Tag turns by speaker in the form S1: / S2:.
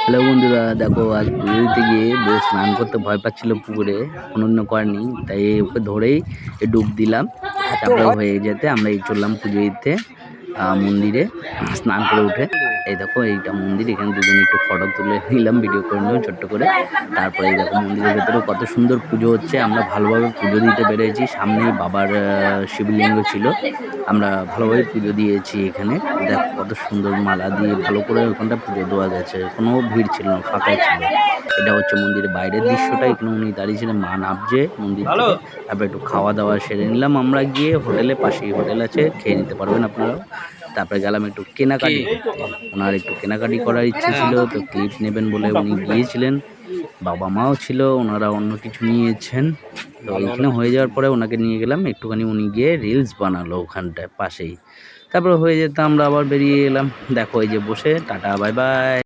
S1: Hello বন্ধুরা, দেখো আজ পুজো দিতে গিয়ে বউ স্নান করতে ভয় পাচ্ছিল পুকুরে, কোনোদিনও করেনি, তাই ওকে ধরেই ডুব দিলাম। তারপরে হয়ে যেতে আমরা এই চললাম পুজো দিতে মন্দিরে স্নান করে উঠে। এই দেখো এইটা মন্দির, এখানে দুজনে একটু ফটো তুলে নিলাম, ভিডিও করে নিলাম ছোট্ট করে। তারপরে এই দেখো মন্দিরের ভেতরে কত সুন্দর পুজো হচ্ছে, আমরা ভালোভাবে পুজো দিতে পেরেছি। সামনেই বাবার শিবলিঙ্গ ছিল, আমরা ভালোভাবে পুজো দিয়েছি। এখানে দেখো কত সুন্দর মালা দিয়ে ভালো করে ওখানটা পুজো দেওয়া গেছে, কোনো ভিড় ছিল না, ফাঁকাই ছিল। এটা হচ্ছে মন্দিরের বাইরের দৃশ্যটা, এখানে উনি দাঁড়িয়ে ছিলেন, মা নামছে মন্দির থেকে। তারপর একটু খাওয়া দাওয়া সেরে নিলাম আমরা গিয়ে হোটেলে, পাশেই হোটেল আছে, খেয়ে নিতে পারবেন আপনারাও। তারপরে গেলাম একটু কেনাকাটি করতে, ওনার একটু কেনাকাটি করার ইচ্ছে ছিল, তো ক্লিপ নেবেন বলে উনি গিয়েছিলেন। বাবা মাও ছিল, ওনারা অন্য কিছু নিয়েছেন। তো এইখানে হয়ে যাওয়ার পরে ওনাকে নিয়ে গেলাম একটুখানি, উনি গিয়ে রিলস বানালো ওখানটায় পাশেই। তারপরে হয়ে যেতে আমরা আবার বেরিয়ে এলাম। দেখো এই যে বসে, টাটা বাই বাই।